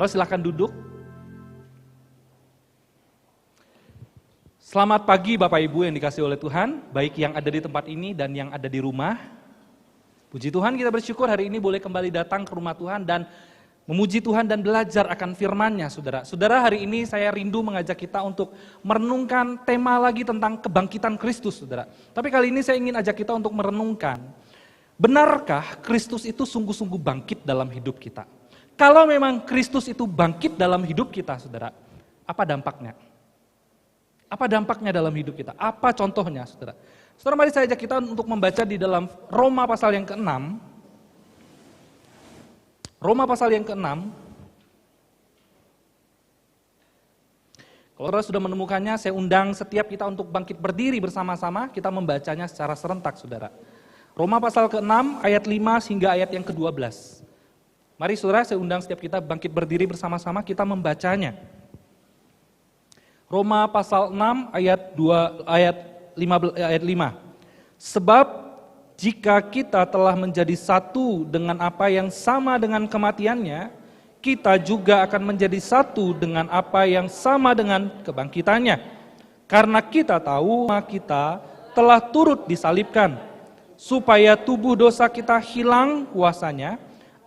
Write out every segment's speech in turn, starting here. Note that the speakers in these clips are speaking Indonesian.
Saudara silakan duduk. Selamat pagi Bapak Ibu yang dikasihi oleh Tuhan, baik yang ada di tempat ini dan yang ada di rumah. Puji Tuhan, kita bersyukur hari ini boleh kembali datang ke rumah Tuhan dan memuji Tuhan dan belajar akan firman-Nya, saudara. Saudara, hari ini saya rindu mengajak kita untuk merenungkan tema lagi tentang kebangkitan Kristus, saudara. Tapi kali ini saya ingin ajak kita untuk merenungkan, benarkah Kristus itu sungguh-sungguh bangkit dalam hidup kita? Kalau memang Kristus itu bangkit dalam hidup kita, saudara, apa dampaknya? Apa dampaknya dalam hidup kita? Apa contohnya, saudara? Saudara, mari saya ajak kita untuk membaca di dalam Roma pasal yang ke-6. Roma pasal yang ke-6. Kalau saudara sudah menemukannya, saya undang setiap kita untuk bangkit berdiri bersama-sama, kita membacanya secara serentak, saudara. Roma pasal ke-6 ayat 5 hingga ayat yang ke-12. Mari saudara, saya undang setiap kita bangkit berdiri bersama-sama, kita membacanya. Roma pasal 6 ayat 5. Sebab jika kita telah menjadi satu dengan apa yang sama dengan kematiannya, kita juga akan menjadi satu dengan apa yang sama dengan kebangkitannya. Karena kita tahu kita telah turut disalibkan, supaya tubuh dosa kita hilang kuasanya,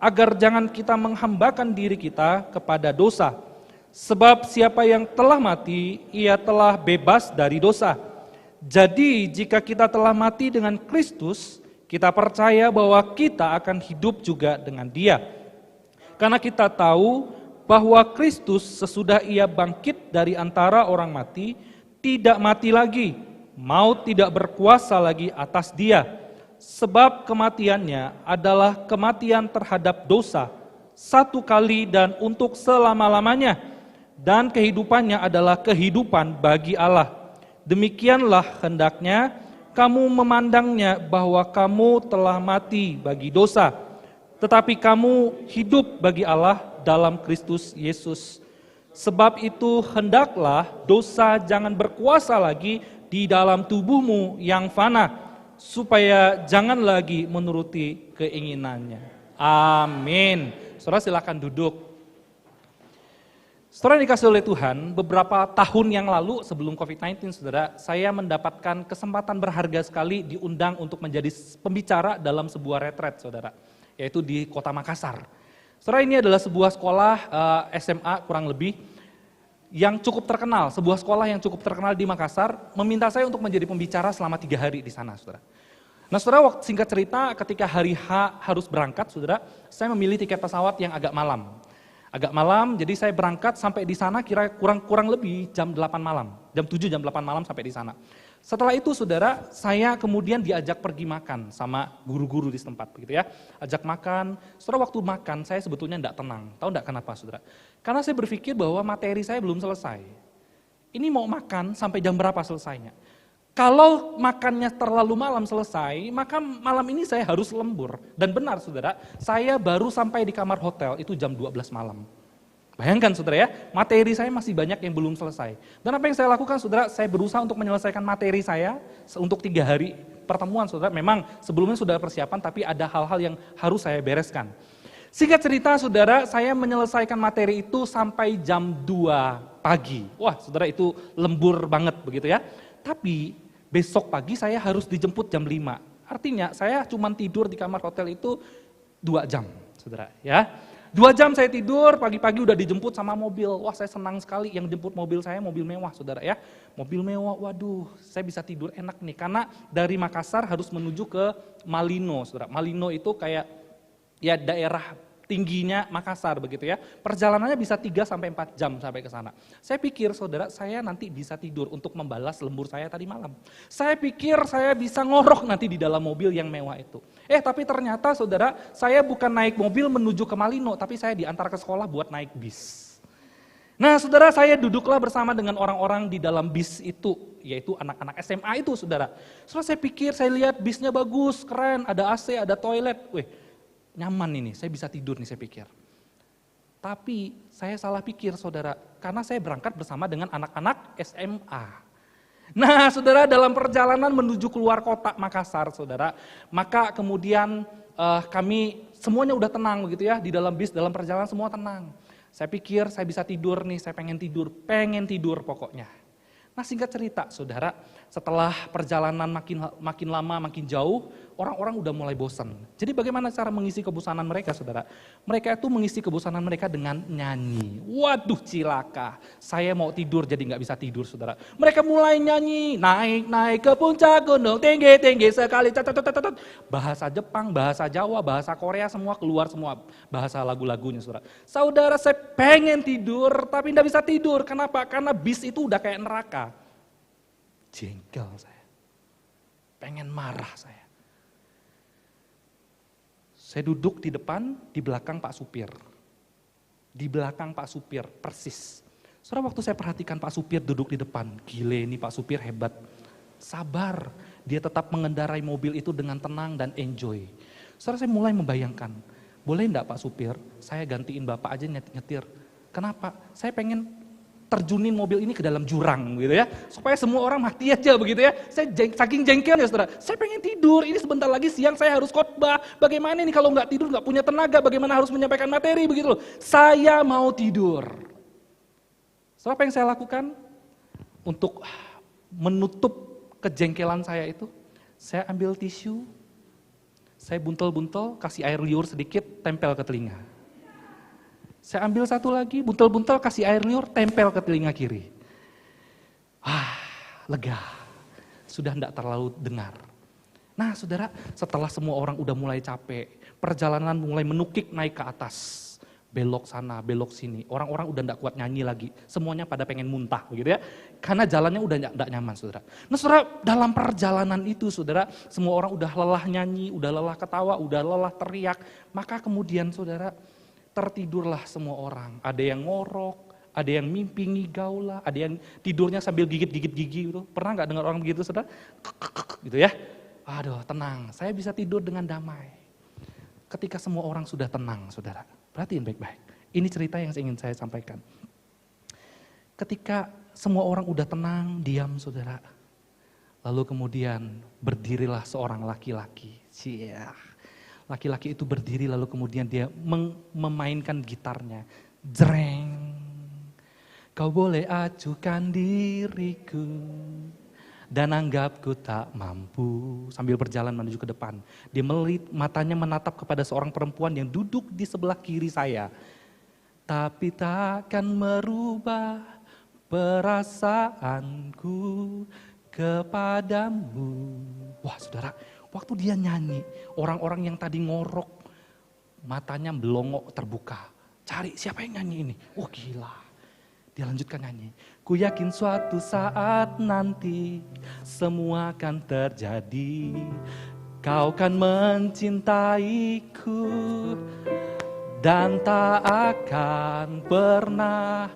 agar jangan kita menghambakan diri kita kepada dosa. Sebab siapa yang telah mati, ia telah bebas dari dosa. Jadi jika kita telah mati dengan Kristus, kita percaya bahwa kita akan hidup juga dengan Dia. Karena kita tahu bahwa Kristus sesudah Ia bangkit dari antara orang mati, tidak mati lagi, maut tidak berkuasa lagi atas Dia. Sebab kematiannya adalah kematian terhadap dosa, satu kali dan untuk selama-lamanya, dan kehidupannya adalah kehidupan bagi Allah. Demikianlah hendaknya kamu memandangnya, bahwa kamu telah mati bagi dosa, tetapi kamu hidup bagi Allah dalam Kristus Yesus. Sebab itu hendaklah dosa jangan berkuasa lagi di dalam tubuhmu yang fana, supaya jangan lagi menuruti keinginannya. Amin. Saudara silakan duduk. Saudara dikasih oleh Tuhan, beberapa tahun yang lalu sebelum COVID-19, saudara, saya mendapatkan kesempatan berharga sekali diundang untuk menjadi pembicara dalam sebuah retret, saudara, yaitu di Kota Makassar. Saudara, ini adalah sebuah sekolah SMA kurang lebih yang cukup terkenal, sebuah sekolah yang cukup terkenal di Makassar, meminta saya untuk menjadi pembicara selama 3 hari di sana, saudara. Nah, saudara, singkat cerita, ketika hari H harus berangkat, saudara, saya memilih tiket pesawat yang agak malam. Agak malam, jadi saya berangkat sampai di sana kurang lebih jam 8 malam. Jam 7, jam 8 malam sampai di sana. Setelah itu, saudara, saya kemudian diajak pergi makan sama guru-guru di setempat, begitu ya. Ajak makan. Saudara, waktu makan saya sebetulnya tidak tenang. Tahu tidak kenapa, saudara? Karena saya berpikir bahwa materi saya belum selesai. Ini mau makan sampai jam berapa selesainya? Kalau makannya terlalu malam selesai, maka malam ini saya harus lembur. Dan benar, saudara, saya baru sampai di kamar hotel itu jam 12 malam. Bayangkan, saudara ya, materi saya masih banyak yang belum selesai. Dan apa yang saya lakukan, saudara, saya berusaha untuk menyelesaikan materi saya untuk 3 hari pertemuan, saudara. Memang sebelumnya sudah persiapan, tapi ada hal-hal yang harus saya bereskan. Singkat cerita, saudara, saya menyelesaikan materi itu sampai jam 2 pagi. Wah, saudara, itu lembur banget begitu ya. Tapi besok pagi saya harus dijemput jam 5. Artinya saya cuma tidur di kamar hotel itu 2 jam, saudara ya. 2 jam saya tidur, pagi-pagi udah dijemput sama mobil. Wah, saya senang sekali, yang jemput mobil saya mobil mewah, saudara ya. Mobil mewah, waduh, saya bisa tidur enak nih. Karena dari Makassar harus menuju ke Malino, saudara. Malino itu kayak ya daerah tingginya Makassar begitu ya. Perjalanannya bisa 3-4 jam sampai ke sana. Saya pikir, saudara, saya nanti bisa tidur untuk membalas lembur saya tadi malam. Saya pikir saya bisa ngorok nanti di dalam mobil yang mewah itu. Tapi ternyata, saudara, saya bukan naik mobil menuju ke Malino, tapi saya diantar ke sekolah buat naik bis. Nah, saudara, saya duduklah bersama dengan orang-orang di dalam bis itu, yaitu anak-anak SMA itu, saudara. Setelah saya pikir, saya lihat bisnya bagus, keren, ada AC, ada toilet. Nyaman ini, saya bisa tidur nih, saya pikir. Tapi saya salah pikir, saudara, karena saya berangkat bersama dengan anak-anak SMA. Nah, saudara, dalam perjalanan menuju keluar kota Makassar, saudara, maka kemudian kami semuanya udah tenang begitu ya, di dalam bis, dalam perjalanan semua tenang. Saya pikir saya bisa tidur nih, saya pengen tidur pokoknya. Nah singkat cerita saudara, setelah perjalanan makin lama makin jauh, orang-orang udah mulai bosan. Jadi bagaimana cara mengisi kebosanan mereka saudara? Mereka itu mengisi kebosanan mereka dengan nyanyi. Waduh cilaka, saya mau tidur jadi nggak bisa tidur saudara. Mereka mulai nyanyi, naik ke puncak gunung, tinggi sekali. Bahasa Jepang, bahasa Jawa, bahasa Korea semua keluar semua bahasa lagu-lagunya saudara. Saudara saya pengen tidur tapi nggak bisa tidur, kenapa? Karena bis itu udah kayak neraka. Jengkel saya, pengen marah saya. Saya duduk di depan, di belakang Pak Supir. Di belakang Pak Supir, persis. Saudara waktu saya perhatikan Pak Supir duduk di depan, gile ini Pak Supir hebat. Sabar, dia tetap mengendarai mobil itu dengan tenang dan enjoy. Saudara saya mulai membayangkan, boleh enggak Pak Supir, saya gantiin Bapak aja nyetir. Kenapa? Saya pengen terjunin mobil ini ke dalam jurang gitu ya, supaya semua orang mati aja begitu ya. Saya saking jengkelnya saudara, saya pengen tidur, ini sebentar lagi siang saya harus khotbah, bagaimana ini kalau nggak tidur nggak punya tenaga, bagaimana harus menyampaikan materi begitu loh. Saya mau tidur. Saudara apa yang saya lakukan? Untuk menutup kejengkelan saya itu, saya ambil tisu, saya buntel-buntel, kasih air liur sedikit, tempel ke telinga. Saya ambil satu lagi, buntel-buntel, kasih air liur, tempel ke telinga kiri. Lega. Sudah tidak terlalu dengar. Nah saudara, setelah semua orang udah mulai capek, perjalanan mulai menukik naik ke atas. Belok sana, belok sini. Orang-orang udah tidak kuat nyanyi lagi. Semuanya pada pengen muntah begitu ya. Karena jalannya udah tidak nyaman saudara. Nah saudara, dalam perjalanan itu saudara, semua orang udah lelah nyanyi, udah lelah ketawa, udah lelah teriak. Maka kemudian saudara, tertidurlah semua orang, ada yang ngorok, ada yang mimpi ngigau lah, ada yang tidurnya sambil gigit-gigit gigi gitu. Pernah nggak dengar orang begitu saudara? Gitu ya. Aduh tenang, saya bisa tidur dengan damai. Ketika semua orang sudah tenang saudara, perhatiin baik-baik. Ini cerita yang ingin saya sampaikan. Ketika semua orang udah tenang, diam saudara. Lalu kemudian berdirilah seorang laki-laki. Laki-laki itu berdiri lalu kemudian dia memainkan gitarnya. Jreng. Kau boleh acuhkan diriku dan anggapku tak mampu. Sambil berjalan menuju ke depan. Dia matanya menatap kepada seorang perempuan yang duduk di sebelah kiri saya. Tapi takkan merubah perasaanku kepadamu. Wah saudara, waktu dia nyanyi, orang-orang yang tadi ngorok, matanya belongok terbuka. Cari siapa yang nyanyi ini? Oh gila. Dia lanjutkan nyanyi. Ku yakin suatu saat nanti semua akan terjadi. Kau kan mencintaiku dan tak akan pernah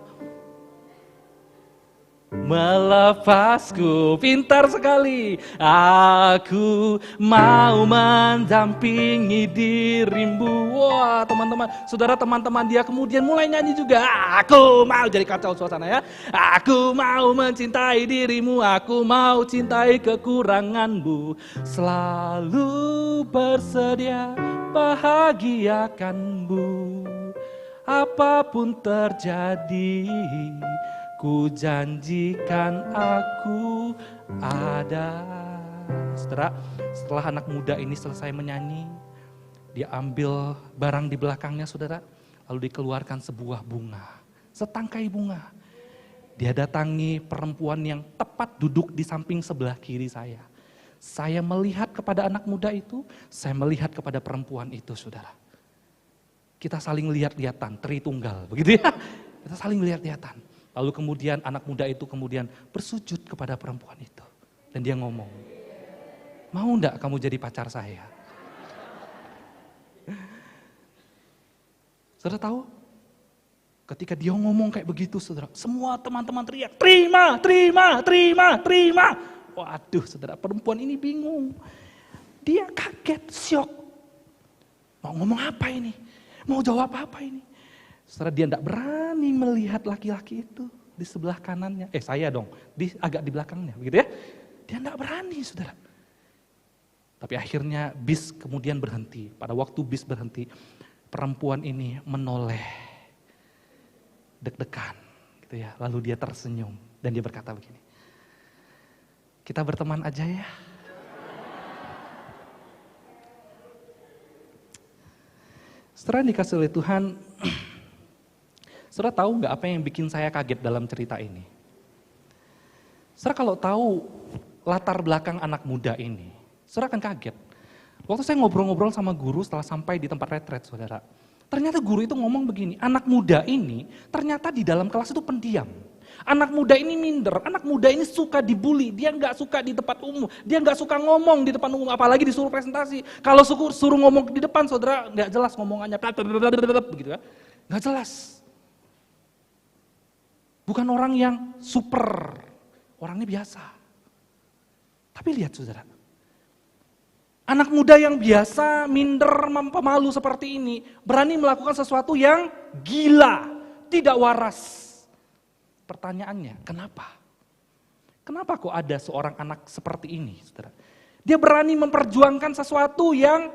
melepasku. Pintar sekali. Aku mau mendampingi dirimu. Wah teman-teman, saudara teman-teman dia kemudian mulai nyanyi juga. Aku mau, jadi kacau suasana ya. Aku mau mencintai dirimu, aku mau cintai kekuranganmu. Selalu bersedia bahagiakanmu. Apapun terjadi, ku janjikan aku ada. Setelah anak muda ini selesai menyanyi, dia ambil barang di belakangnya saudara, lalu dikeluarkan sebuah bunga, setangkai bunga. Dia datangi perempuan yang tepat duduk di samping sebelah kiri saya. Saya melihat kepada anak muda itu, saya melihat kepada perempuan itu saudara. Kita saling lihat-lihatan, Tritunggal begitu ya. Kita saling lihat-lihatan. Lalu kemudian anak muda itu kemudian bersujud kepada perempuan itu. Dan dia ngomong, mau enggak kamu jadi pacar saya? Saudara tahu? Ketika dia ngomong kayak begitu saudara, semua teman-teman teriak, terima, terima, terima, terima. Waduh saudara, perempuan ini bingung. Dia kaget, syok. Mau ngomong apa ini? Mau jawab apa ini? Saudara, dia tidak berani melihat laki-laki itu di sebelah kanannya. Saya dong, agak di belakangnya, begitu ya. Dia tidak berani, saudara. Tapi akhirnya bis kemudian berhenti. Pada waktu bis berhenti, perempuan ini menoleh deg-degan gitu ya. Lalu dia tersenyum dan dia berkata begini, kita berteman aja ya. Saudara dikasih oleh Tuhan, saudara tahu nggak apa yang bikin saya kaget dalam cerita ini? Saudara kalau tahu latar belakang anak muda ini, saudara akan kaget. Waktu saya ngobrol-ngobrol sama guru setelah sampai di tempat retret, saudara. Ternyata guru itu ngomong begini, anak muda ini ternyata di dalam kelas itu pendiam. Anak muda ini minder, anak muda ini suka dibully, dia nggak suka di tempat umum, dia nggak suka ngomong di depan umum, apalagi disuruh presentasi. Kalau suruh ngomong di depan, saudara nggak jelas ngomongannya, begitu ya, nggak jelas. Bukan orang yang super, orangnya biasa. Tapi lihat saudara, anak muda yang biasa, minder, pemalu seperti ini, berani melakukan sesuatu yang gila, tidak waras. Pertanyaannya, kenapa? Kenapa kok ada seorang anak seperti ini, saudara? Dia berani memperjuangkan sesuatu yang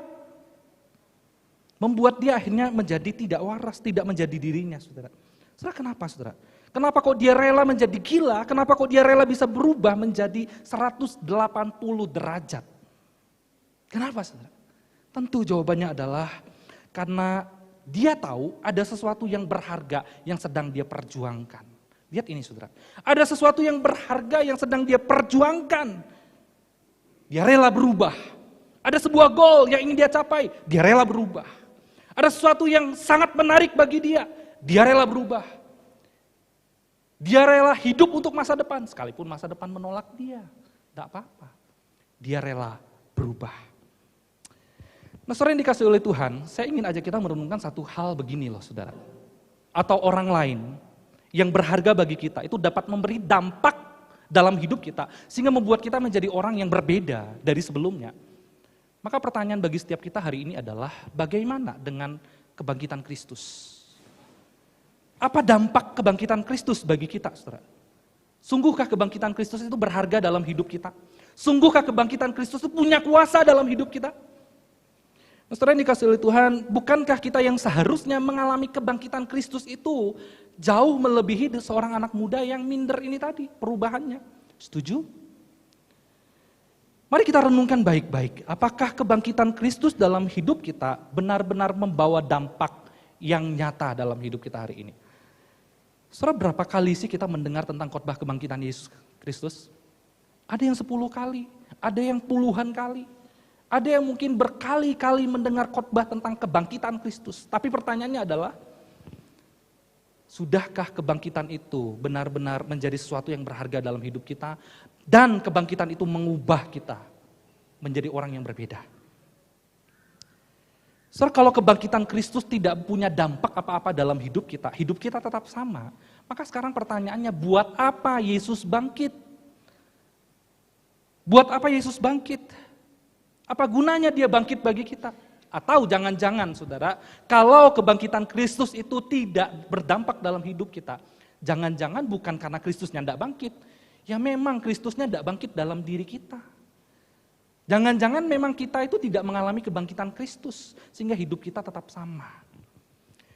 membuat dia akhirnya menjadi tidak waras, tidak menjadi dirinya, saudara. Saudara, kenapa, saudara? Kenapa kok dia rela menjadi gila? Kenapa kok dia rela bisa berubah menjadi 180 derajat? Kenapa, saudara? Tentu jawabannya adalah karena dia tahu ada sesuatu yang berharga yang sedang dia perjuangkan. Lihat ini, saudara. Ada sesuatu yang berharga yang sedang dia perjuangkan. Dia rela berubah. Ada sebuah goal yang ingin dia capai, dia rela berubah. Ada sesuatu yang sangat menarik bagi dia, dia rela berubah. Dia rela hidup untuk masa depan, sekalipun masa depan menolak dia. Tidak apa-apa. Dia rela berubah. Nah, saudara yang dikasih oleh Tuhan, saya ingin ajak kita merenungkan satu hal begini loh, saudara. Atau orang lain yang berharga bagi kita, itu dapat memberi dampak dalam hidup kita, sehingga membuat kita menjadi orang yang berbeda dari sebelumnya. Maka pertanyaan bagi setiap kita hari ini adalah, bagaimana dengan kebangkitan Kristus? Apa dampak kebangkitan Kristus bagi kita, saudara? Sungguhkah kebangkitan Kristus itu berharga dalam hidup kita? Sungguhkah kebangkitan Kristus itu punya kuasa dalam hidup kita? Saudara yang dikasih oleh Tuhan, bukankah kita yang seharusnya mengalami kebangkitan Kristus itu jauh melebihi seorang anak muda yang minder ini tadi, perubahannya? Setuju? Mari kita renungkan baik-baik, apakah kebangkitan Kristus dalam hidup kita benar-benar membawa dampak yang nyata dalam hidup kita hari ini? Saudara, berapa kali sih kita mendengar tentang khotbah kebangkitan Yesus Kristus? Ada yang 10 kali, ada yang puluhan kali. Ada yang mungkin berkali-kali mendengar khotbah tentang kebangkitan Kristus. Tapi pertanyaannya adalah, sudahkah kebangkitan itu benar-benar menjadi sesuatu yang berharga dalam hidup kita? Dan kebangkitan itu mengubah kita menjadi orang yang berbeda. Saudara, kalau kebangkitan Kristus tidak punya dampak apa-apa dalam hidup kita tetap sama. Maka sekarang pertanyaannya, buat apa Yesus bangkit? Buat apa Yesus bangkit? Apa gunanya dia bangkit bagi kita? Atau jangan-jangan, saudara, kalau kebangkitan Kristus itu tidak berdampak dalam hidup kita, jangan-jangan bukan karena Kristusnya tidak bangkit, ya memang Kristusnya tidak bangkit dalam diri kita. Jangan-jangan memang kita itu tidak mengalami kebangkitan Kristus, sehingga hidup kita tetap sama.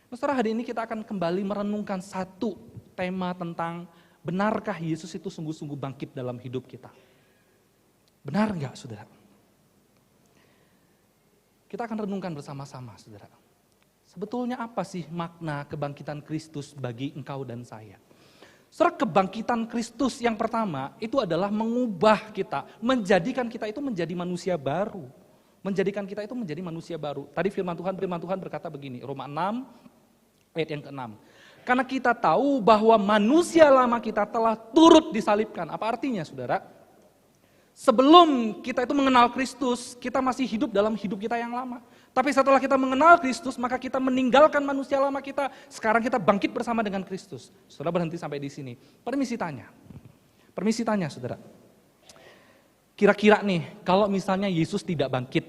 Nah, saudara, hari ini kita akan kembali merenungkan satu tema tentang benarkah Yesus itu sungguh-sungguh bangkit dalam hidup kita? Benar enggak, saudara? Kita akan renungkan bersama-sama, saudara. Sebetulnya apa sih makna kebangkitan Kristus bagi engkau dan saya? Saudara, kebangkitan Kristus yang pertama itu adalah mengubah kita, menjadikan kita itu menjadi manusia baru. Menjadikan kita itu menjadi manusia baru. Tadi firman Tuhan berkata begini, Roma 6 ayat yang ke-6. Karena kita tahu bahwa manusia lama kita telah turut disalibkan. Apa artinya, saudara? Sebelum kita itu mengenal Kristus, kita masih hidup dalam hidup kita yang lama. Tapi setelah kita mengenal Kristus, maka kita meninggalkan manusia lama kita. Sekarang kita bangkit bersama dengan Kristus. Saudara, berhenti sampai di sini. Permisi tanya, saudara. Kira-kira nih, kalau misalnya Yesus tidak bangkit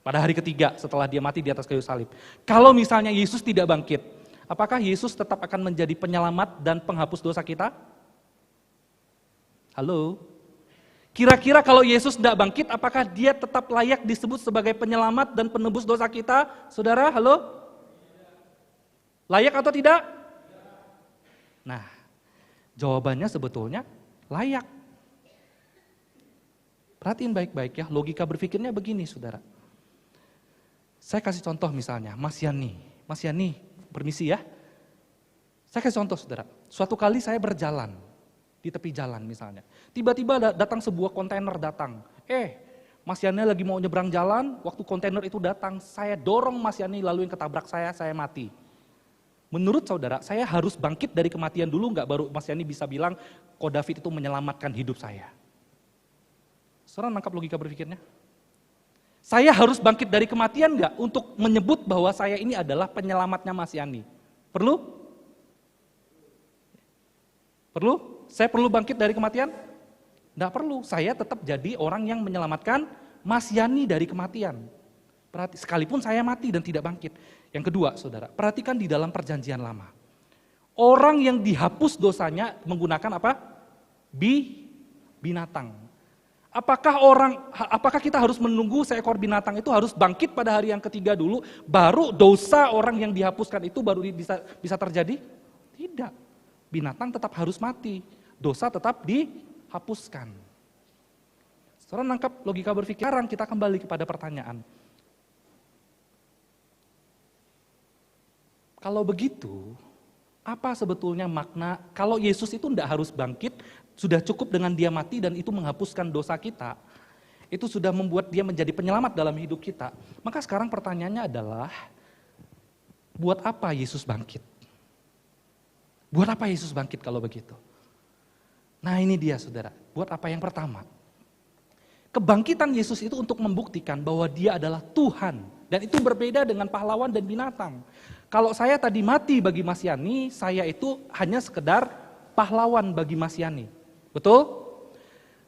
pada hari ketiga setelah dia mati di atas kayu salib. Kalau misalnya Yesus tidak bangkit, apakah Yesus tetap akan menjadi penyelamat dan penghapus dosa kita? Halo? Kira-kira kalau Yesus tidak bangkit, apakah dia tetap layak disebut sebagai penyelamat dan penebus dosa kita? Saudara, halo? Layak atau tidak? Nah, jawabannya sebetulnya layak. Perhatiin baik-baik ya, logika berpikirnya begini saudara. Saya kasih contoh misalnya, Mas Yani, permisi ya. Saya kasih contoh saudara, suatu kali saya berjalan, di tepi jalan misalnya. Tiba-tiba datang sebuah kontainer datang. Mas Yani lagi mau nyebrang jalan, waktu kontainer itu datang, saya dorong Mas Yani lalu yang ketabrak saya mati. Menurut saudara, saya harus bangkit dari kematian dulu nggak baru Mas Yani bisa bilang, kok David itu menyelamatkan hidup saya. Saudara nangkap logika berpikirnya? Saya harus bangkit dari kematian nggak untuk menyebut bahwa saya ini adalah penyelamatnya Mas Yani? Perlu? Perlu? Saya perlu bangkit dari kematian? Nggak perlu, saya tetap jadi orang yang menyelamatkan Mas Yani dari kematian. Sekalipun saya mati dan tidak bangkit. Yang kedua, saudara, perhatikan di dalam perjanjian lama. Orang yang dihapus dosanya menggunakan apa? Binatang. Apakah kita harus menunggu seekor binatang itu harus bangkit pada hari yang ketiga dulu, baru dosa orang yang dihapuskan itu baru bisa terjadi? Tidak. Binatang tetap harus mati. Dosa tetap dihapuskan. Saudara nangkap logika berpikir. Sekarang kita kembali kepada pertanyaan. Kalau begitu, apa sebetulnya makna kalau Yesus itu tidak harus bangkit, sudah cukup dengan dia mati dan itu menghapuskan dosa kita. Itu sudah membuat dia menjadi penyelamat dalam hidup kita. Maka sekarang pertanyaannya adalah, buat apa Yesus bangkit? Buat apa Yesus bangkit kalau begitu? Nah ini dia saudara, buat apa? Yang pertama, kebangkitan Yesus itu untuk membuktikan bahwa dia adalah Tuhan. Dan itu berbeda dengan pahlawan dan binatang. Kalau saya tadi mati bagi Mas Yani, saya itu hanya sekedar pahlawan bagi Mas Yani. Betul?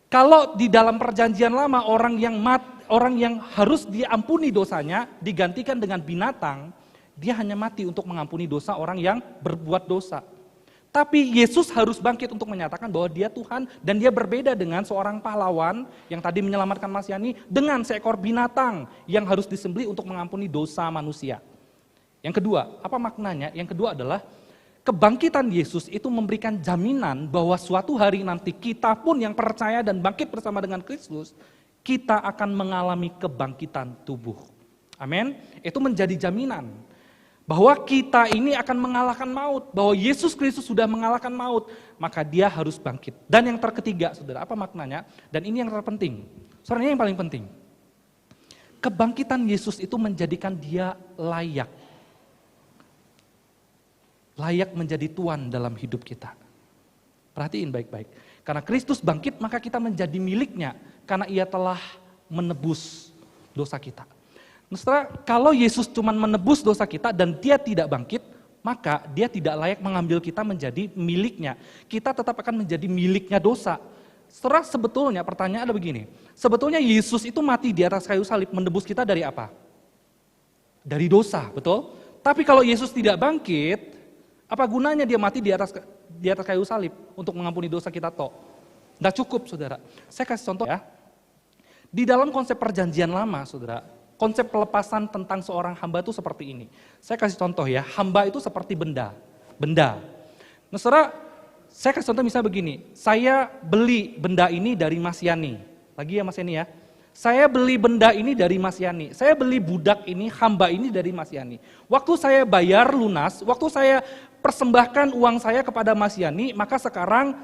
Kalau di dalam perjanjian lama orang yang harus diampuni dosanya digantikan dengan binatang, dia hanya mati untuk mengampuni dosa orang yang berbuat dosa. Tapi Yesus harus bangkit untuk menyatakan bahwa dia Tuhan dan dia berbeda dengan seorang pahlawan yang tadi menyelamatkan Mas Yani dengan seekor binatang yang harus disembelih untuk mengampuni dosa manusia. Yang kedua, apa maknanya? Yang kedua adalah kebangkitan Yesus itu memberikan jaminan bahwa suatu hari nanti kita pun yang percaya dan bangkit bersama dengan Kristus, kita akan mengalami kebangkitan tubuh. Amin. Itu menjadi jaminan bahwa kita ini akan mengalahkan maut, bahwa Yesus Kristus sudah mengalahkan maut, maka dia harus bangkit. Dan yang ketiga, saudara, apa maknanya? Dan ini yang terpenting, saudara, ini yang paling penting. Kebangkitan Yesus itu menjadikan dia layak menjadi Tuhan dalam hidup kita. Perhatiin baik-baik. Karena Kristus bangkit, maka kita menjadi miliknya, karena ia telah menebus dosa kita. Saudara, kalau Yesus cuma menebus dosa kita dan dia tidak bangkit, maka dia tidak layak mengambil kita menjadi miliknya. Kita tetap akan menjadi miliknya dosa. Saudara, sebetulnya pertanyaan ada begini, sebetulnya Yesus itu mati di atas kayu salib menebus kita dari apa? Dari dosa, betul? Tapi kalau Yesus tidak bangkit, apa gunanya dia mati di atas kayu salib untuk mengampuni dosa kita toh? Nggak cukup saudara. Saya kasih contoh ya. Di dalam konsep perjanjian lama saudara, konsep pelepasan tentang seorang hamba itu seperti ini. Saya kasih contoh ya, hamba itu seperti benda. Nah saudara, saya kasih contoh misalnya begini, saya beli benda ini dari Mas Yani. Lagi ya Mas Yani ya. Saya beli benda ini dari Mas Yani, saya beli budak ini, hamba ini dari Mas Yani. Waktu saya bayar lunas, waktu saya persembahkan uang saya kepada Mas Yani, maka sekarang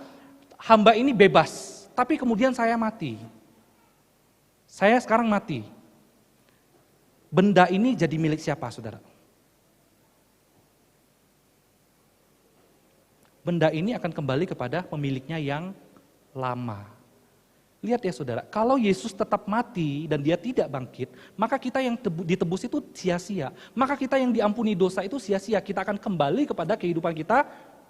hamba ini bebas. Tapi kemudian saya mati. Saya sekarang mati. Benda ini jadi milik siapa, saudara? Benda ini akan kembali kepada pemiliknya yang lama. Lihat ya saudara, kalau Yesus tetap mati dan dia tidak bangkit, maka kita yang ditebus itu sia-sia. Maka kita yang diampuni dosa itu sia-sia, kita akan kembali kepada kehidupan kita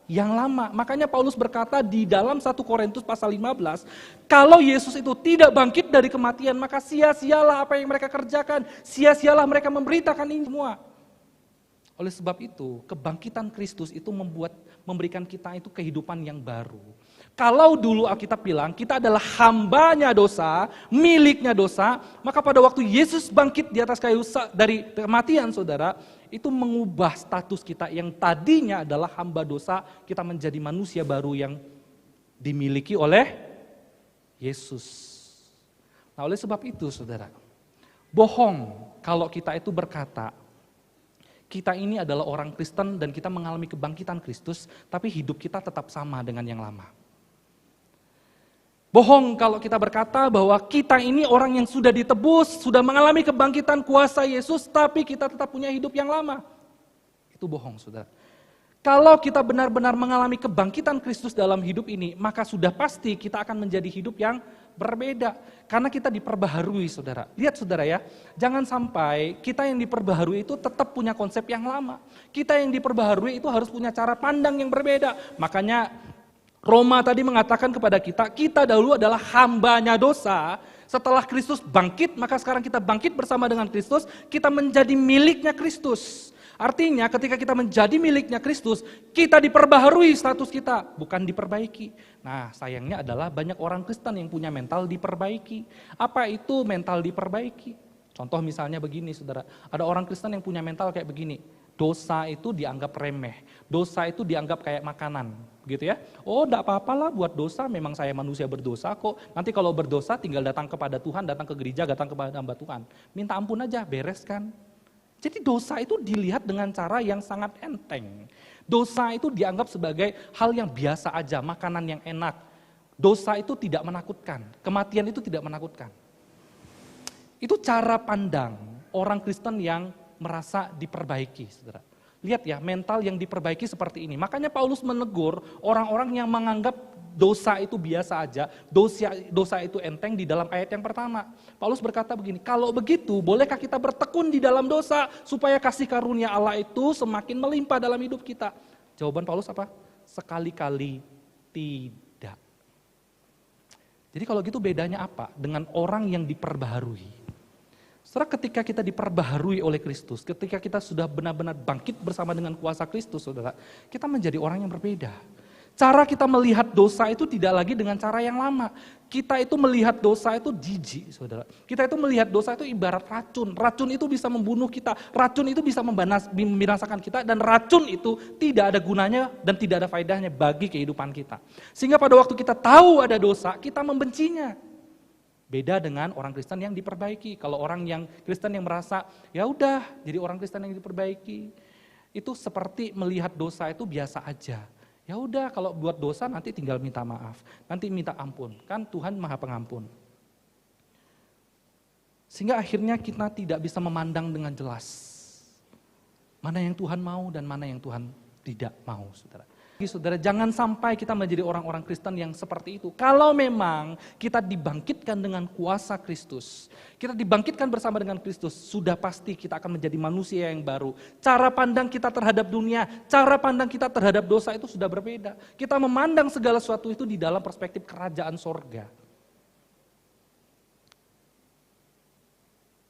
yang lama. Makanya Paulus berkata di dalam 1 Korintus pasal 15, kalau Yesus itu tidak bangkit dari kematian, maka sia-sialah apa yang mereka kerjakan, sia-sialah mereka memberitakan ini semua. Oleh sebab itu, kebangkitan Kristus itu memberikan kita itu kehidupan yang baru. Kalau dulu Alkitab bilang kita adalah hambanya dosa, miliknya dosa, maka pada waktu Yesus bangkit di atas kayu dari kematian saudara, itu mengubah status kita yang tadinya adalah hamba dosa, kita menjadi manusia baru yang dimiliki oleh Yesus. Nah oleh sebab itu saudara, bohong kalau kita itu berkata, kita ini adalah orang Kristen dan kita mengalami kebangkitan Kristus, tapi hidup kita tetap sama dengan yang lama. Bohong kalau kita berkata bahwa kita ini orang yang sudah ditebus, sudah mengalami kebangkitan kuasa Yesus, tapi kita tetap punya hidup yang lama. Itu bohong, saudara. Kalau kita benar-benar mengalami kebangkitan Kristus dalam hidup ini, maka sudah pasti kita akan menjadi hidup yang berbeda. Karena kita diperbaharui, saudara. Lihat saudara ya, jangan sampai kita yang diperbaharui itu tetap punya konsep yang lama. Kita yang diperbaharui itu harus punya cara pandang yang berbeda. Makanya Roma tadi mengatakan kepada kita, kita dahulu adalah hambanya dosa. Setelah Kristus bangkit, maka sekarang kita bangkit bersama dengan Kristus, kita menjadi miliknya Kristus. Artinya ketika kita menjadi miliknya Kristus, kita diperbaharui status kita, bukan diperbaiki. Nah sayangnya adalah banyak orang Kristen yang punya mental diperbaiki. Apa itu mental diperbaiki? Contoh misalnya begini saudara, ada orang Kristen yang punya mental kayak begini. Dosa itu dianggap remeh, dosa itu dianggap kayak makanan, gitu ya. Oh enggak apa-apalah buat dosa, memang saya manusia berdosa kok. Nanti kalau berdosa tinggal datang kepada Tuhan, datang ke gereja, datang kepada hamba Tuhan. Minta ampun aja, beres kan. Jadi dosa itu dilihat dengan cara yang sangat enteng. Dosa itu dianggap sebagai hal yang biasa aja, makanan yang enak. Dosa itu tidak menakutkan, kematian itu tidak menakutkan. Itu cara pandang orang Kristen yang merasa diperbaiki, saudara. Lihat ya, mental yang diperbaiki seperti ini. Makanya Paulus menegur orang-orang yang menganggap dosa itu biasa aja, dosa itu enteng di dalam ayat yang pertama. Paulus berkata begini, kalau begitu bolehkah kita bertekun di dalam dosa supaya kasih karunia Allah itu semakin melimpah dalam hidup kita? Jawaban Paulus apa? Sekali-kali tidak. Jadi kalau gitu bedanya apa dengan orang yang diperbaharui? Setelah ketika kita diperbaharui oleh Kristus, ketika kita sudah benar-benar bangkit bersama dengan kuasa Kristus, saudara, kita menjadi orang yang berbeda. Cara kita melihat dosa itu tidak lagi dengan cara yang lama. Kita itu melihat dosa itu jijik, saudara. Kita itu melihat dosa itu ibarat racun. Racun itu bisa membunuh kita, racun itu bisa membinasakan kita, dan racun itu tidak ada gunanya dan tidak ada faedahnya bagi kehidupan kita. Sehingga pada waktu kita tahu ada dosa, kita membencinya. Beda dengan orang Kristen yang diperbaiki. Kalau orang yang Kristen yang merasa, ya udah jadi orang Kristen yang diperbaiki, itu seperti melihat dosa itu biasa aja. Ya udah kalau buat dosa nanti tinggal minta maaf, nanti minta ampun. Kan Tuhan Maha Pengampun. Sehingga akhirnya kita tidak bisa memandang dengan jelas mana yang Tuhan mau dan mana yang Tuhan tidak mau, saudara. Saudara, jangan sampai kita menjadi orang-orang Kristen yang seperti itu. Kalau memang kita dibangkitkan dengan kuasa Kristus, kita dibangkitkan bersama dengan Kristus, sudah pasti kita akan menjadi manusia yang baru. Cara pandang kita terhadap dunia, cara pandang kita terhadap dosa itu sudah berbeda. Kita memandang segala sesuatu itu di dalam perspektif kerajaan sorga.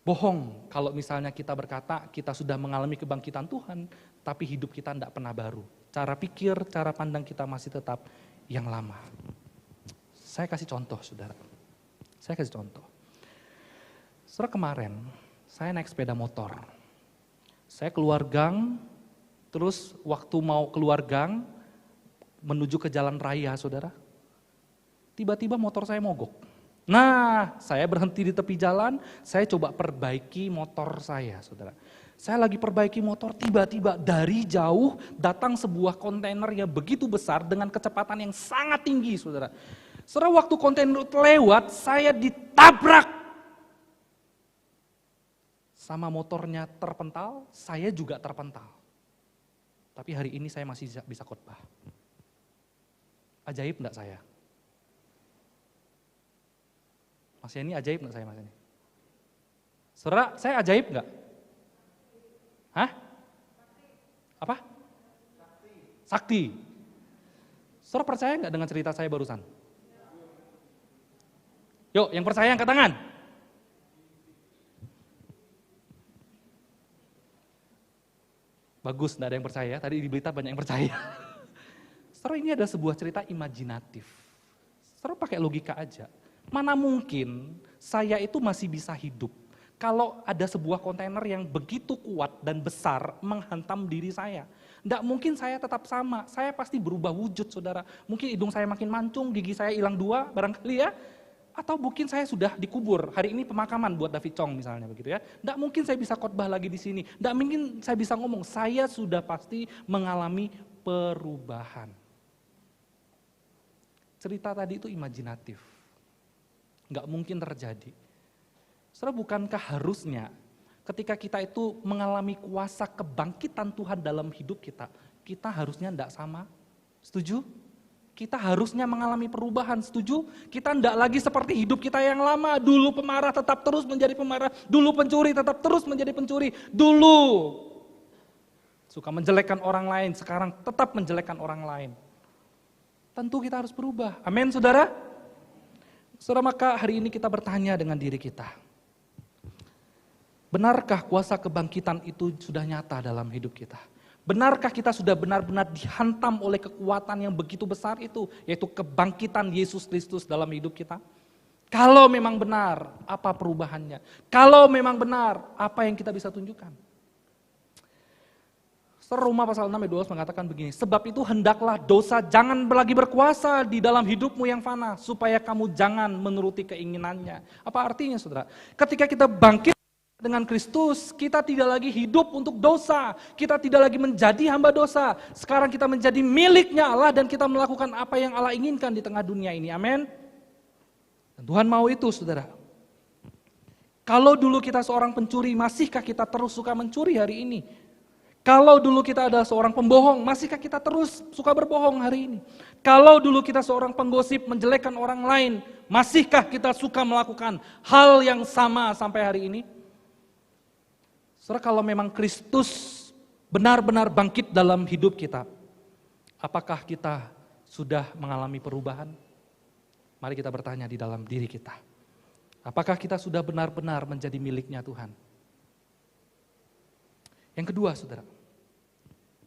Bohong kalau misalnya kita berkata kita sudah mengalami kebangkitan Tuhan, tapi hidup kita tidak pernah baru. Cara pikir, cara pandang kita masih tetap yang lama. Saya kasih contoh, saudara. Saya kasih contoh. Setelah kemarin, saya naik sepeda motor. Saya keluar gang, terus waktu mau keluar gang, menuju ke jalan raya, saudara. Tiba-tiba motor saya mogok. Nah, saya berhenti di tepi jalan, saya coba perbaiki motor saya, saudara. Saya lagi perbaiki motor, tiba-tiba dari jauh datang sebuah kontainer yang begitu besar dengan kecepatan yang sangat tinggi, saudara. Setelah waktu kontainer lewat, saya ditabrak. Sama motornya terpental, saya juga terpental. Tapi hari ini saya masih bisa khotbah. Ajaib enggak saya? Mas Yani ajaib enggak saya, Mas Yani? Saudara, saya ajaib enggak? Hah? Apa? Sakti. Saudara percaya enggak dengan cerita saya barusan? Yuk, yang percaya angkat tangan. Bagus, enggak ada yang percaya. Tadi di berita banyak yang percaya. Saudara, ini adalah sebuah cerita imajinatif. Saudara pakai logika aja. Mana mungkin saya itu masih bisa hidup kalau ada sebuah kontainer yang begitu kuat dan besar menghantam diri saya. Tidak mungkin saya tetap sama, saya pasti berubah wujud saudara. Mungkin hidung saya makin mancung, gigi saya hilang 2 barangkali ya. Atau mungkin saya sudah dikubur, hari ini pemakaman buat David Chong misalnya begitu ya. Tidak mungkin saya bisa khotbah lagi di sini, tidak mungkin saya bisa ngomong, saya sudah pasti mengalami perubahan. Cerita tadi itu imajinatif, nggak mungkin terjadi. Saudara, bukankah harusnya ketika kita itu mengalami kuasa kebangkitan Tuhan dalam hidup kita, kita harusnya enggak sama? Setuju? Kita harusnya mengalami perubahan, setuju? Kita enggak lagi seperti hidup kita yang lama, dulu pemarah tetap terus menjadi pemarah, dulu pencuri tetap terus menjadi pencuri, dulu suka menjelekkan orang lain, sekarang tetap menjelekkan orang lain. Tentu kita harus berubah, amin saudara? Saudara, maka hari ini kita bertanya dengan diri kita. Benarkah kuasa kebangkitan itu sudah nyata dalam hidup kita? Benarkah kita sudah benar-benar dihantam oleh kekuatan yang begitu besar itu, yaitu kebangkitan Yesus Kristus dalam hidup kita? Kalau memang benar, apa perubahannya? Kalau memang benar, apa yang kita bisa tunjukkan? Roma pasal 6 ayat 12 mengatakan begini, sebab itu hendaklah dosa jangan lagi berkuasa di dalam hidupmu yang fana, supaya kamu jangan menuruti keinginannya. Apa artinya saudara? Ketika kita bangkit dengan Kristus, kita tidak lagi hidup untuk dosa, kita tidak lagi menjadi hamba dosa. Sekarang kita menjadi miliknya Allah dan kita melakukan apa yang Allah inginkan di tengah dunia ini, amin. Dan Tuhan mau itu saudara. Kalau dulu kita seorang pencuri, masihkah kita terus suka mencuri hari ini? Kalau dulu kita adalah seorang pembohong, masihkah kita terus suka berbohong hari ini? Kalau dulu kita seorang penggosip, menjelekkan orang lain, masihkah kita suka melakukan hal yang sama sampai hari ini? Saudara, kalau memang Kristus benar-benar bangkit dalam hidup kita, apakah kita sudah mengalami perubahan? Mari kita bertanya di dalam diri kita. Apakah kita sudah benar-benar menjadi miliknya Tuhan? Yang kedua saudara,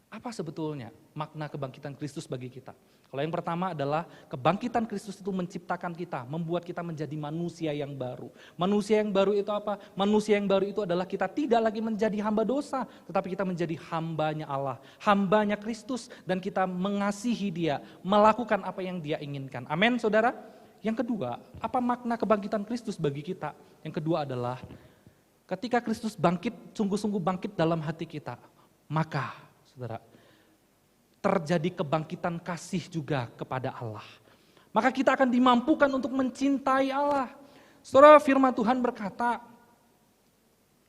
apa sebetulnya makna kebangkitan Kristus bagi kita? Kalau yang pertama adalah kebangkitan Kristus itu menciptakan kita, membuat kita menjadi manusia yang baru. Manusia yang baru itu apa? Manusia yang baru itu adalah kita tidak lagi menjadi hamba dosa, tetapi kita menjadi hambanya Allah, hambanya Kristus, dan kita mengasihi Dia, melakukan apa yang Dia inginkan. Amin saudara? Yang kedua, apa makna kebangkitan Kristus bagi kita? Yang kedua adalah ketika Kristus bangkit, sungguh-sungguh bangkit dalam hati kita, maka saudara, terjadi kebangkitan kasih juga kepada Allah. Maka kita akan dimampukan untuk mencintai Allah. Saudara, firman Tuhan berkata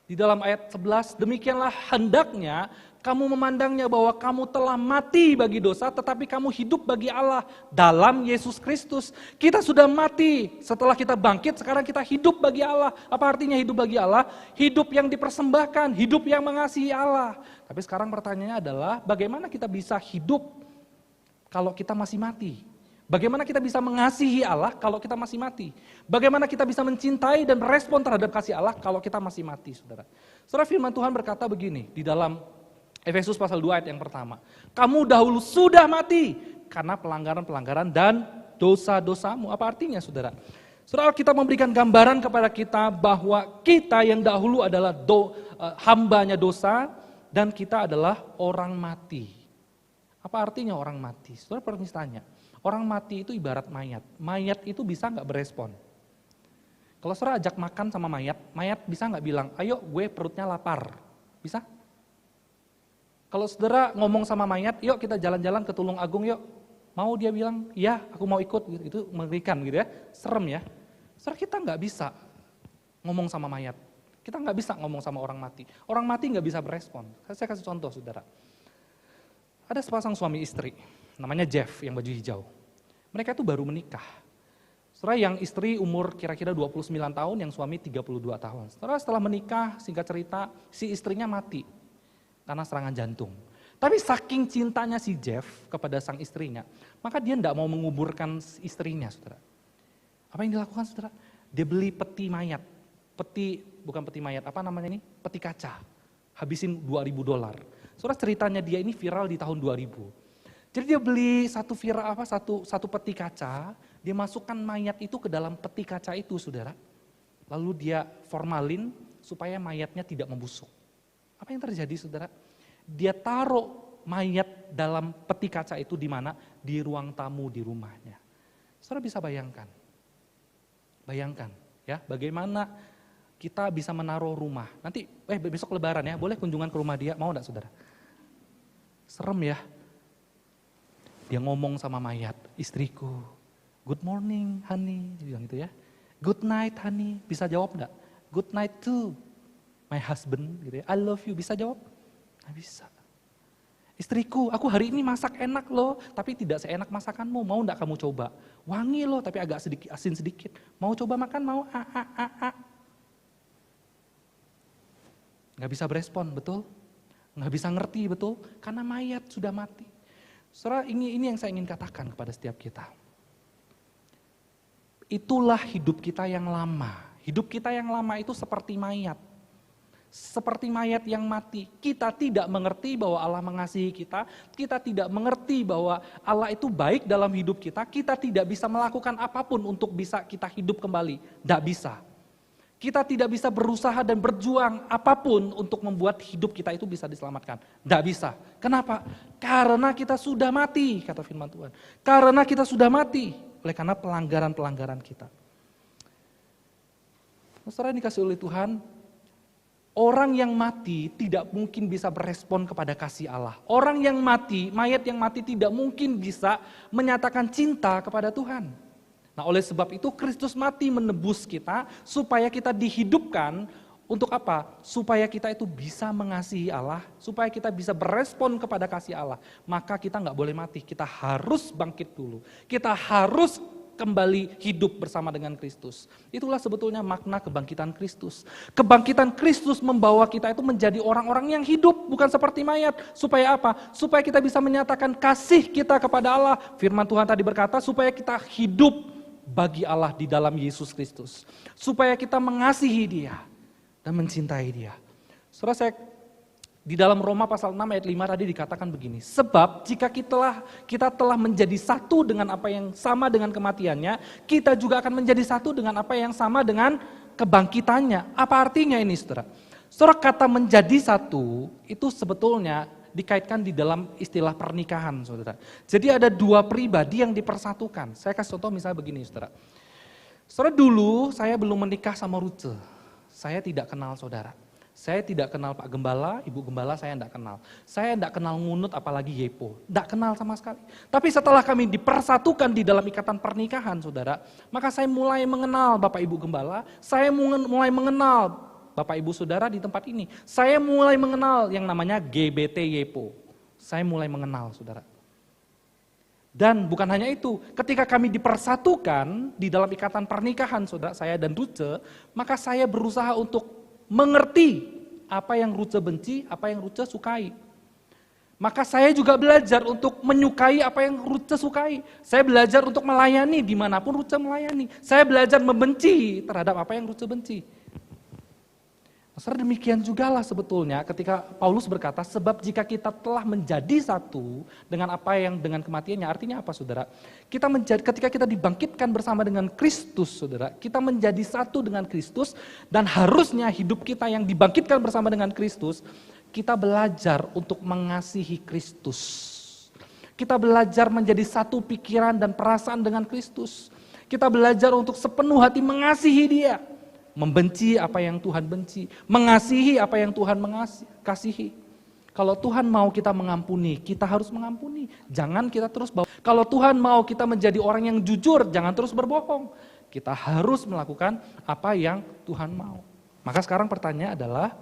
di dalam ayat 11, demikianlah hendaknya kamu memandangnya bahwa kamu telah mati bagi dosa, tetapi kamu hidup bagi Allah dalam Yesus Kristus. Kita sudah mati, setelah kita bangkit, sekarang kita hidup bagi Allah. Apa artinya hidup bagi Allah? Hidup yang dipersembahkan, hidup yang mengasihi Allah. Tapi sekarang pertanyaannya adalah, bagaimana kita bisa hidup kalau kita masih mati? Bagaimana kita bisa mengasihi Allah kalau kita masih mati? Bagaimana kita bisa mencintai dan merespon terhadap kasih Allah kalau kita masih mati, saudara? Saudara, firman Tuhan berkata begini di dalam Efesus pasal 2 ayat yang pertama. Kamu dahulu sudah mati karena pelanggaran-pelanggaran dan dosa-dosamu. Apa artinya saudara? Saudara, kita memberikan gambaran kepada kita bahwa kita yang dahulu adalah hambanya dosa dan kita adalah orang mati. Apa artinya orang mati? Saudara, perlu tanya. Orang mati itu ibarat mayat. Mayat itu bisa nggak berespon? Kalau saudara ajak makan sama mayat, mayat bisa nggak bilang, ayo gue perutnya lapar? Bisa? Kalau saudara ngomong sama mayat, yuk kita jalan-jalan ke Tulung Agung yuk. Mau dia bilang, iya aku mau ikut, gitu. Itu mengerikan gitu ya, serem ya. Saudara, kita nggak bisa ngomong sama mayat. Kita nggak bisa ngomong sama orang mati. Orang mati nggak bisa berespon. Saya kasih contoh saudara. Ada sepasang suami istri, namanya Jeff yang baju hijau. Mereka itu baru menikah. Saudara, yang istri umur kira-kira 29 tahun, yang suami 32 tahun. Saudara, setelah menikah, singkat cerita, si istrinya mati karena serangan jantung. Tapi saking cintanya si Jeff kepada sang istrinya, maka dia tidak mau menguburkan istrinya, saudara. Apa yang dilakukan, saudara? Dia beli peti mayat. Bukan peti mayat, apa namanya ini? Peti kaca. Habisin $2.000. Saudara, ceritanya dia ini viral di tahun 2000. Jadi dia beli satu peti kaca, Dia masukkan mayat itu ke dalam peti kaca itu, saudara. Lalu dia formalin supaya mayatnya tidak membusuk. Apa yang terjadi, saudara? Dia taruh mayat dalam peti kaca itu di mana? Di ruang tamu di rumahnya. Saudara bisa bayangkan. Bayangkan ya, bagaimana kita bisa menaruh rumah. Nanti besok lebaran ya, boleh kunjungan ke rumah dia, mau enggak, saudara? Serem ya. Dia ngomong sama mayat, istriku, good morning honey, dia bilang gitu ya. Good night honey, bisa jawab enggak? Good night too, my husband, gitu ya. I love you, bisa jawab? Nggak bisa. Istriku, aku hari ini masak enak loh, tapi tidak seenak masakanmu, mau enggak kamu coba? Wangi loh, tapi agak sedikit asin sedikit. Mau coba makan? Mau? Nggak bisa berespon, betul? Nggak bisa ngerti, betul? Karena mayat sudah mati. Saudara, ini yang saya ingin katakan kepada setiap kita. Itulah hidup kita yang lama. Hidup kita yang lama itu seperti mayat. Seperti mayat yang mati. Kita tidak mengerti bahwa Allah mengasihi kita. Kita tidak mengerti bahwa Allah itu baik dalam hidup kita. Kita tidak bisa melakukan apapun untuk bisa kita hidup kembali. Tidak bisa. Kita tidak bisa berusaha dan berjuang apapun untuk membuat hidup kita itu bisa diselamatkan. Tidak bisa. Kenapa? Karena kita sudah mati, kata firman Tuhan. Karena kita sudah mati, oleh karena pelanggaran-pelanggaran kita. Saudara dikasih oleh Tuhan, orang yang mati tidak mungkin bisa berespon kepada kasih Allah. Orang yang mati, mayat yang mati tidak mungkin bisa menyatakan cinta kepada Tuhan. Nah, oleh sebab itu Kristus mati menebus kita supaya kita dihidupkan untuk apa? Supaya kita itu bisa mengasihi Allah, supaya kita bisa berespon kepada kasih Allah. Maka kita nggak boleh mati, kita harus bangkit dulu. Kita harus kembali hidup bersama dengan Kristus. Itulah sebetulnya makna kebangkitan Kristus. Kebangkitan Kristus membawa kita itu menjadi orang-orang yang hidup, bukan seperti mayat. Supaya apa? Supaya kita bisa menyatakan kasih kita kepada Allah. Firman Tuhan tadi berkata, supaya kita hidup bagi Allah di dalam Yesus Kristus. Supaya kita mengasihi Dia dan mencintai Dia. Saudara, saya di dalam Roma pasal 6 ayat 5 tadi dikatakan begini, sebab jika kita telah menjadi satu dengan apa yang sama dengan kematiannya, kita juga akan menjadi satu dengan apa yang sama dengan kebangkitannya. Apa artinya ini, saudara? Saudara, kata menjadi satu itu sebetulnya dikaitkan di dalam istilah pernikahan, saudara. Jadi ada dua pribadi yang dipersatukan. Saya kasih contoh misalnya begini, saudara. Saudara, dulu saya belum menikah sama Ruce. Saya tidak kenal saudara. Saya tidak kenal Pak Gembala, Ibu Gembala saya tidak kenal. Saya tidak kenal Ngunut apalagi Yepo. Tidak kenal sama sekali. Tapi setelah kami dipersatukan di dalam ikatan pernikahan, saudara, maka saya mulai mengenal Bapak Ibu Gembala, saya mulai mengenal Bapak Ibu Saudara di tempat ini. Saya mulai mengenal yang namanya GBT Yepo. Saya mulai mengenal, saudara. Dan bukan hanya itu, ketika kami dipersatukan di dalam ikatan pernikahan, saudara, saya dan Ruce, maka saya berusaha untuk mengerti apa yang Ruce benci, apa yang Ruce sukai. Maka saya juga belajar untuk menyukai apa yang Ruce sukai. Saya belajar untuk melayani dimanapun Ruce melayani. Saya belajar membenci terhadap apa yang Ruce benci. Saudara, demikian jugalah sebetulnya ketika Paulus berkata, sebab jika kita telah menjadi satu dengan apa yang dengan kematiannya, artinya apa, saudara? Ketika kita dibangkitkan bersama dengan Kristus, saudara, kita menjadi satu dengan Kristus, dan harusnya hidup kita yang dibangkitkan bersama dengan Kristus, kita belajar untuk mengasihi Kristus. Kita belajar menjadi satu pikiran dan perasaan dengan Kristus. Kita belajar untuk sepenuh hati mengasihi Dia. Membenci apa yang Tuhan benci, mengasihi apa yang Tuhan kasihi. Kalau Tuhan mau kita mengampuni, kita harus mengampuni. Jangan kita terus Kalau Tuhan mau kita menjadi orang yang jujur, jangan terus berbohong. Kita harus melakukan apa yang Tuhan mau. Maka sekarang pertanyaan adalah,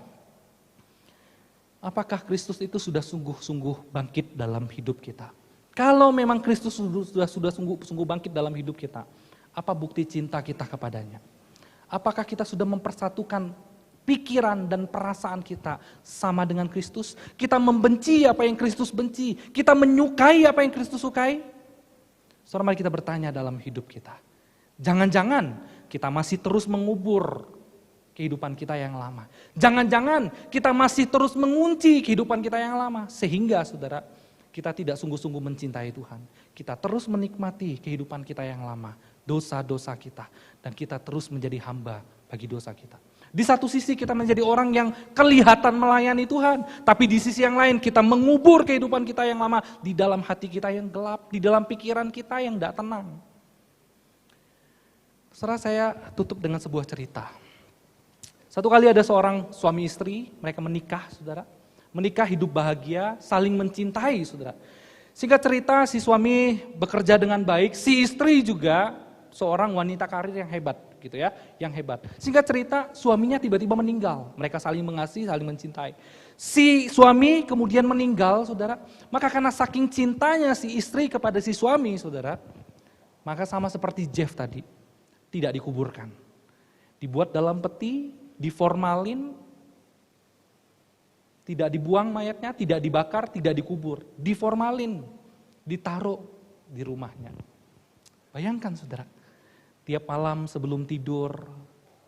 apakah Kristus itu sudah sungguh-sungguh bangkit dalam hidup kita? Kalau memang Kristus sudah sungguh-sungguh bangkit dalam hidup kita, apa bukti cinta kita kepadanya? Apakah kita sudah mempersatukan pikiran dan perasaan kita sama dengan Kristus? Kita membenci apa yang Kristus benci. Kita menyukai apa yang Kristus sukai. Saudara, mari kita bertanya dalam hidup kita. Jangan-jangan kita masih terus mengubur kehidupan kita yang lama. Jangan-jangan kita masih terus mengunci kehidupan kita yang lama. Sehingga, saudara, kita tidak sungguh-sungguh mencintai Tuhan. Kita terus menikmati kehidupan kita yang lama dosa-dosa kita. Dan kita terus menjadi hamba bagi dosa kita. Di satu sisi kita menjadi orang yang kelihatan melayani Tuhan. Tapi di sisi yang lain kita mengubur kehidupan kita yang lama di dalam hati kita yang gelap, di dalam pikiran kita yang tidak tenang. Setelah saya tutup dengan sebuah cerita. Satu kali ada seorang suami istri, mereka menikah, saudara. Menikah hidup bahagia, saling mencintai, saudara. Singkat cerita, si suami bekerja dengan baik, si istri juga seorang wanita karir yang hebat, gitu ya, yang hebat. Singkat cerita, suaminya tiba-tiba meninggal. Mereka saling mengasihi, saling mencintai. Si suami kemudian meninggal, saudara. Maka karena saking cintanya si istri kepada si suami, saudara, maka sama seperti Jeff tadi, tidak dikuburkan. Dibuat dalam peti, diformalin, tidak dibuang mayatnya, tidak dibakar, tidak dikubur. Diformalin, ditaruh di rumahnya. Bayangkan saudara, tiap malam sebelum tidur,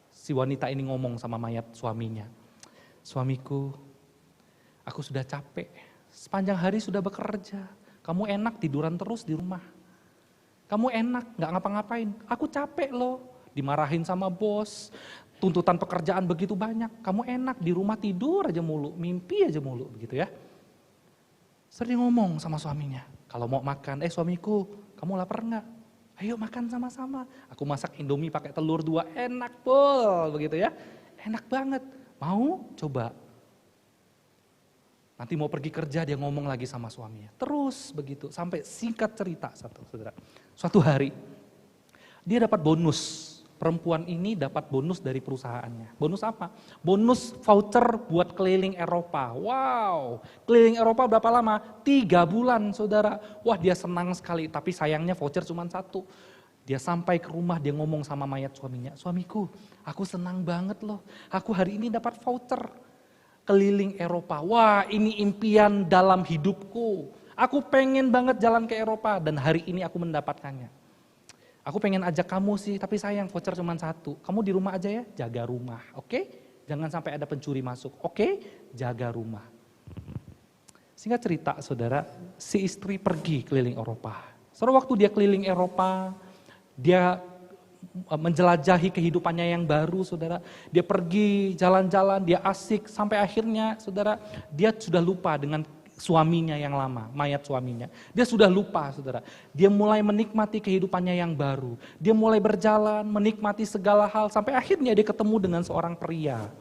si wanita ini ngomong sama mayat suaminya. Suamiku, aku sudah capek, sepanjang hari sudah bekerja. Kamu enak tiduran terus di rumah. Kamu enak, gak ngapa-ngapain. Aku capek loh, dimarahin sama bos. Tuntutan pekerjaan begitu banyak, kamu enak di rumah tidur aja mulu, mimpi aja mulu, begitu ya. Sering ngomong sama suaminya, kalau mau makan, suamiku, kamu lapar enggak? Ayo makan sama-sama. Aku masak Indomie pakai telur 2, enak pol, begitu ya. Enak banget, mau? Coba. Nanti mau pergi kerja dia ngomong lagi sama suaminya. Terus begitu, sampai singkat cerita saudara. Suatu hari, dia dapat bonus. Perempuan ini dapat bonus dari perusahaannya. Bonus apa? Bonus voucher buat keliling Eropa. Wow, keliling Eropa berapa lama? 3 bulan saudara. Wah dia senang sekali, tapi sayangnya voucher cuma 1. Dia sampai ke rumah, dia ngomong sama mayat suaminya. Suamiku, aku senang banget loh. Aku hari ini dapat voucher keliling Eropa. Wah ini impian dalam hidupku. Aku pengen banget jalan ke Eropa dan hari ini aku mendapatkannya. Aku pengen ajak kamu sih, tapi sayang voucher cuma 1. Kamu di rumah aja ya, jaga rumah, oke? Jangan sampai ada pencuri masuk, oke? Jaga rumah. Singkat cerita saudara, si istri pergi keliling Eropa. Saudara waktu dia keliling Eropa, dia menjelajahi kehidupannya yang baru saudara. Dia pergi jalan-jalan, dia asik, sampai akhirnya saudara, dia sudah lupa dengan suaminya yang lama, mayat suaminya. Dia sudah lupa saudara. Dia mulai menikmati kehidupannya yang baru. Dia mulai berjalan, menikmati segala hal. Sampai akhirnya dia ketemu dengan seorang pria.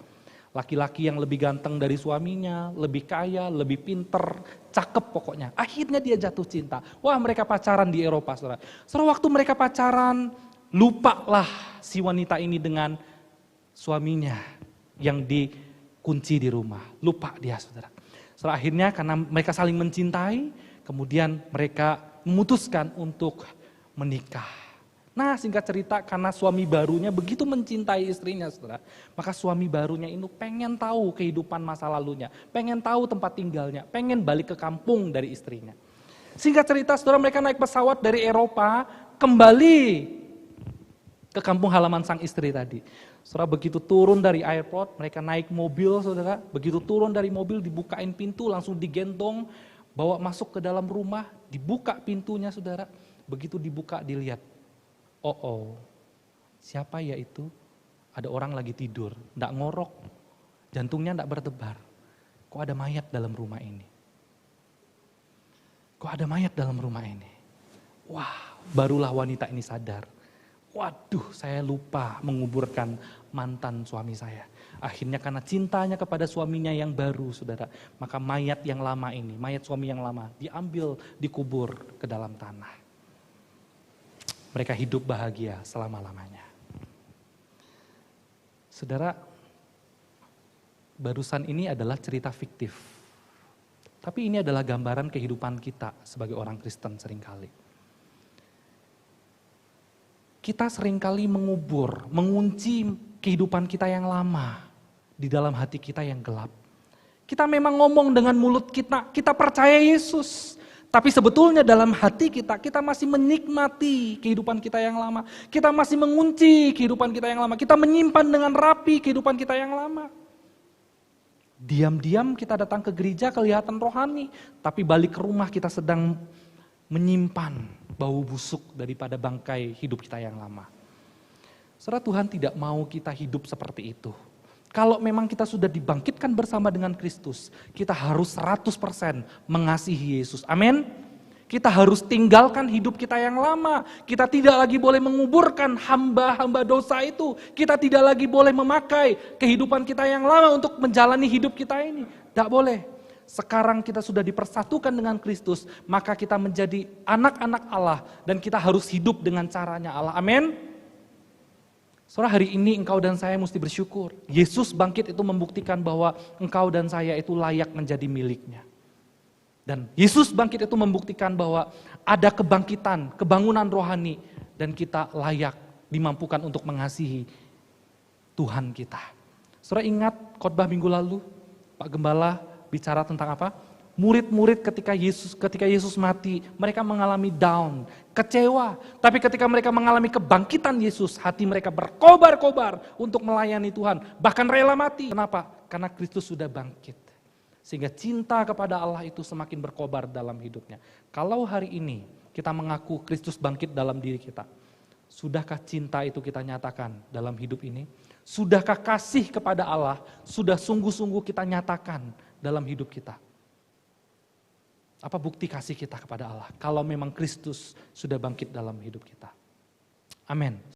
Laki-laki yang lebih ganteng dari suaminya, lebih kaya, lebih pinter, cakep pokoknya. Akhirnya dia jatuh cinta. Wah mereka pacaran di Eropa saudara. Saudara waktu mereka pacaran, lupalah si wanita ini dengan suaminya yang dikunci di rumah. Lupa dia saudara. Setelah akhirnya karena mereka saling mencintai, kemudian mereka memutuskan untuk menikah. Nah singkat cerita karena suami barunya begitu mencintai istrinya saudara, maka suami barunya itu pengen tahu kehidupan masa lalunya, pengen tahu tempat tinggalnya, pengen balik ke kampung dari istrinya. Singkat cerita saudara mereka naik pesawat dari Eropa kembali ke kampung halaman sang istri tadi. Saudara begitu turun dari airport, mereka naik mobil saudara, begitu turun dari mobil dibukain pintu langsung digendong, bawa masuk ke dalam rumah, dibuka pintunya saudara, begitu dibuka dilihat, siapa ya itu? Ada orang lagi tidur, enggak ngorok, jantungnya enggak berdebar, kok ada mayat dalam rumah ini? Kok ada mayat dalam rumah ini? Wah, barulah wanita ini sadar. Waduh, saya lupa menguburkan mantan suami saya. Akhirnya karena cintanya kepada suaminya yang baru, saudara, maka mayat yang lama ini, mayat suami yang lama, diambil, dikubur ke dalam tanah. Mereka hidup bahagia selama-lamanya. Saudara, barusan ini adalah cerita fiktif. Tapi ini adalah gambaran kehidupan kita sebagai orang Kristen seringkali. Kita seringkali mengubur, mengunci kehidupan kita yang lama di dalam hati kita yang gelap. Kita memang ngomong dengan mulut kita percaya Yesus. Tapi sebetulnya dalam hati kita masih menikmati kehidupan kita yang lama. Kita masih mengunci kehidupan kita yang lama. Kita menyimpan dengan rapi kehidupan kita yang lama. Diam-diam kita datang ke gereja kelihatan rohani. Tapi balik ke rumah kita sedang menyimpan bau busuk daripada bangkai hidup kita yang lama. Saudara, Tuhan tidak mau kita hidup seperti itu. Kalau memang kita sudah dibangkitkan bersama dengan Kristus, kita harus 100% mengasihi Yesus. Amin. Kita harus tinggalkan hidup kita yang lama. Kita tidak lagi boleh menguburkan hamba-hamba dosa itu. Kita tidak lagi boleh memakai kehidupan kita yang lama untuk menjalani hidup kita ini. Tidak boleh. Sekarang kita sudah dipersatukan dengan Kristus, maka kita menjadi anak-anak Allah dan kita harus hidup dengan caranya Allah. Amin. Saudara, hari ini engkau dan saya mesti bersyukur. Yesus bangkit itu membuktikan bahwa engkau dan saya itu layak menjadi miliknya. Dan Yesus bangkit itu membuktikan bahwa ada kebangkitan, kebangunan rohani, dan kita layak dimampukan untuk mengasihi Tuhan kita. Saudara ingat khotbah minggu lalu, Pak Gembala bicara tentang apa? Murid-murid ketika Yesus mati, mereka mengalami down, kecewa. Tapi ketika mereka mengalami kebangkitan Yesus, hati mereka berkobar-kobar untuk melayani Tuhan. Bahkan rela mati. Kenapa? Karena Kristus sudah bangkit. Sehingga cinta kepada Allah itu semakin berkobar dalam hidupnya. Kalau hari ini kita mengaku Kristus bangkit dalam diri kita, sudahkah cinta itu kita nyatakan dalam hidup ini? Sudahkah kasih kepada Allah sudah sungguh-sungguh kita nyatakan dalam hidup kita? Apa bukti kasih kita kepada Allah? Kalau memang Kristus sudah bangkit dalam hidup kita. Amin.